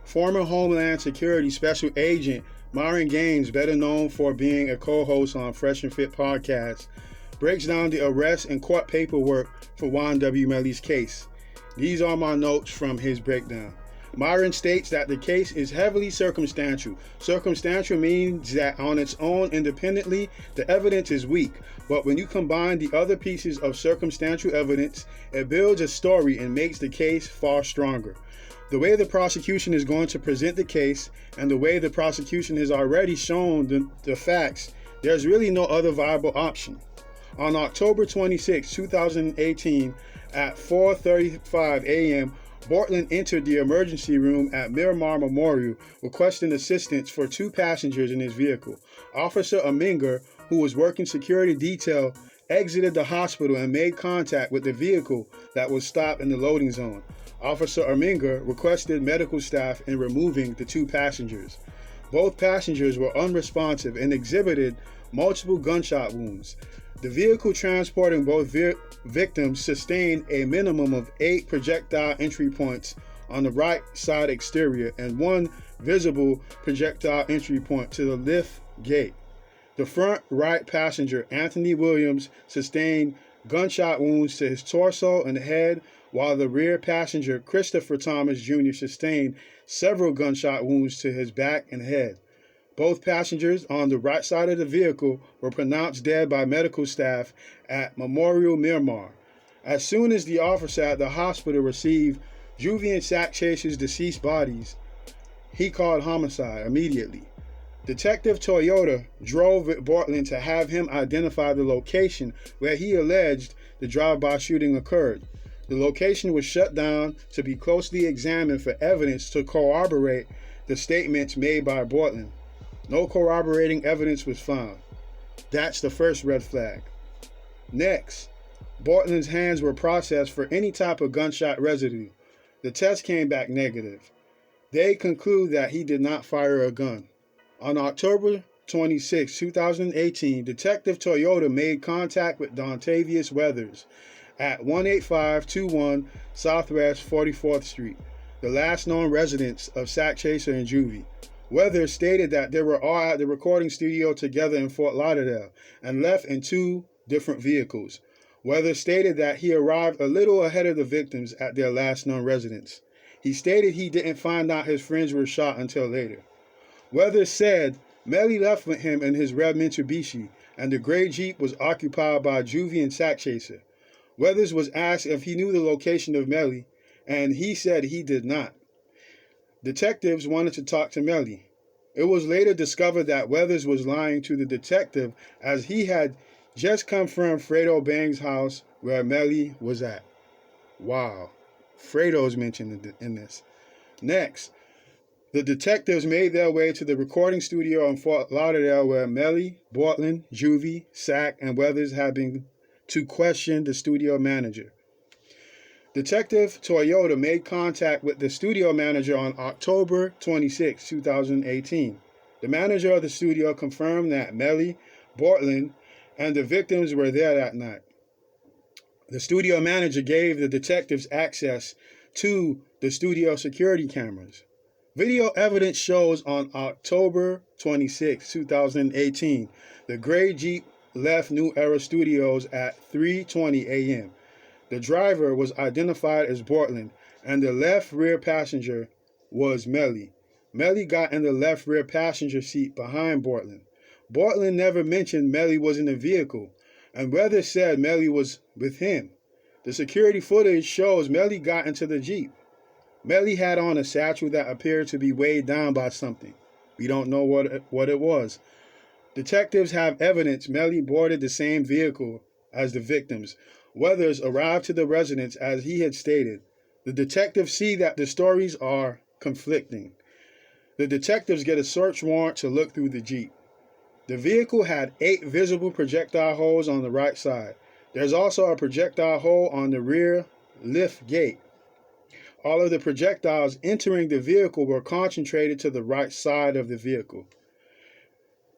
Former Homeland Security Special Agent Myron Gaines, better known for being a co-host on Fresh and Fit podcast, breaks down the arrest and court paperwork for Ynw Melly's case. These are my notes from his breakdown. Myron states that the case is heavily circumstantial. Circumstantial means that on its own, independently, the evidence is weak. But when you combine the other pieces of circumstantial evidence, it builds a story and makes the case far stronger. The way the prosecution is going to present the case and the way the prosecution has already shown the facts, there's really no other viable option. On October 26, 2018, at 4:35 a.m., Bortland entered the emergency room at Miramar Memorial requesting assistance for two passengers in his vehicle. Officer Aminger, who was working security detail, exited the hospital and made contact with the vehicle that was stopped in the loading zone. Officer Aminger requested medical staff in removing the two passengers. Both passengers were unresponsive and exhibited multiple gunshot wounds. The vehicle transporting both victims sustained a minimum of 8 projectile entry points on the right side exterior and 1 visible projectile entry point to the lift gate. The front right passenger, Anthony Williams, sustained gunshot wounds to his torso and head, while the rear passenger, Christopher Thomas Jr., sustained several gunshot wounds to his back and head. Both passengers on the right side of the vehicle were pronounced dead by medical staff at Memorial Miramar. As soon as the officer at the hospital received Juvie and Sack Chaser's deceased bodies, he called homicide immediately. Detective Toyota drove with Bortland to have him identify the location where he alleged the drive-by shooting occurred. The location was shut down to be closely examined for evidence to corroborate the statements made by Bortland. No corroborating evidence was found. That's the first red flag. Next, Bortland's hands were processed for any type of gunshot residue. The test came back negative. They conclude that he did not fire a gun. On October 26, 2018, Detective Toyota made contact with Dontavius Weathers at 18521 Southwest 44th Street, the last known residence of Sack Chaser and Juvie. Weathers stated that they were all at the recording studio together in Fort Lauderdale and left in 2 different vehicles. Weathers stated that he arrived a little ahead of the victims at their last known residence. He stated he didn't find out his friends were shot until later. Weathers said Melly left with him in his red Mitsubishi, and the gray Jeep was occupied by Juvie and Sack Chaser. Weathers was asked if he knew the location of Melly, and he said he did not. Detectives wanted to talk to Melly. It was later discovered that Weathers was lying to the detective as he had just come from Fredo Bang's house where Melly was at. Wow. Fredo's mentioned in this. Next, the detectives made their way to the recording studio in Fort Lauderdale where Melly, Bortland, Juvie, Sack, and Weathers had been to question the studio manager. Detective Toyota made contact with the studio manager on October 26, 2018. The manager of the studio confirmed that Melly, Bortland, and the victims were there that night. The studio manager gave the detectives access to the studio security cameras. Video evidence shows on October 26, 2018, the gray Jeep left New Era Studios at 3:20 a.m. The driver was identified as Bortland, and the left rear passenger was Melly. Melly got in the left rear passenger seat behind Bortland. Bortland never mentioned Melly was in the vehicle, and Weathers said Melly was with him. The security footage shows Melly got into the Jeep. Melly had on a satchel that appeared to be weighed down by something. We don't know what it was. Detectives have evidence Melly boarded the same vehicle as the victims. Weathers arrived to the residence as he had stated. The detectives see that the stories are conflicting. The detectives get a search warrant to look through the Jeep. The vehicle had 8 visible projectile holes on the right side. There's also a projectile hole on the rear lift gate. All of the projectiles entering the vehicle were concentrated to the right side of the vehicle,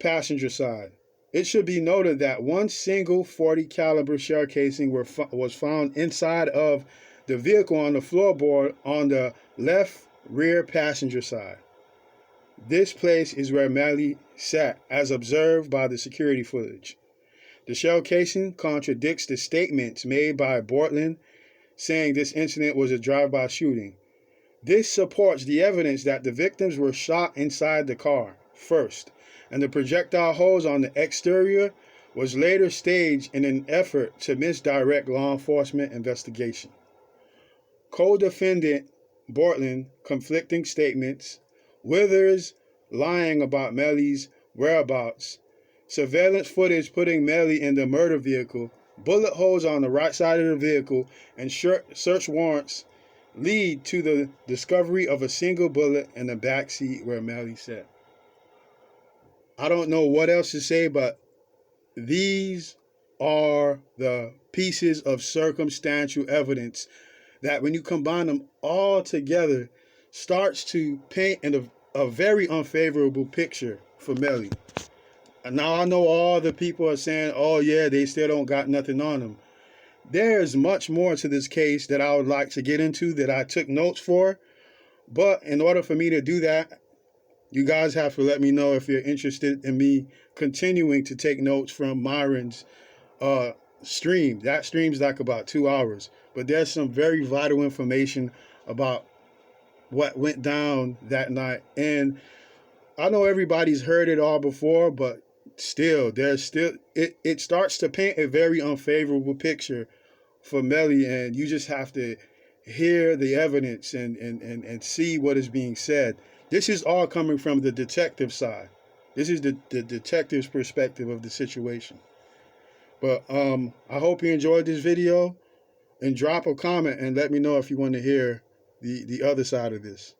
passenger side. It should be noted that one single .40 caliber shell casing was found inside of the vehicle on the floorboard on the left rear passenger side. This place is where Melly sat, as observed by the security footage. The shell casing contradicts the statements made by Bortland, saying this incident was a drive-by shooting. This supports the evidence that the victims were shot inside the car first, and the projectile holes on the exterior was later staged in an effort to misdirect law enforcement investigation. Co-defendant Bortland conflicting statements, Withers lying about Melly's whereabouts, surveillance footage putting Melly in the murder vehicle, bullet holes on the right side of the vehicle, and search warrants lead to the discovery of a single bullet in the back seat where Melly sat. I don't know what else to say, but these are the pieces of circumstantial evidence that, when you combine them all together, starts to paint a very unfavorable picture for Melly. And now I know all the people are saying, oh yeah, they still don't got nothing on them. There's much more to this case that I would like to get into that I took notes for. But in order for me to do that, you guys have to let me know if you're interested in me continuing to take notes from Myron's stream. That stream's like about 2 hours. But there's some very vital information about what went down that night. And I know everybody's heard it all before, but still, it starts to paint a very unfavorable picture for Melly, and you just have to hear the evidence and see what is being said. This is all coming from the detective side. This is the detective's perspective of the situation. But I hope you enjoyed this video, and drop a comment and let me know if you want to hear the other side of this.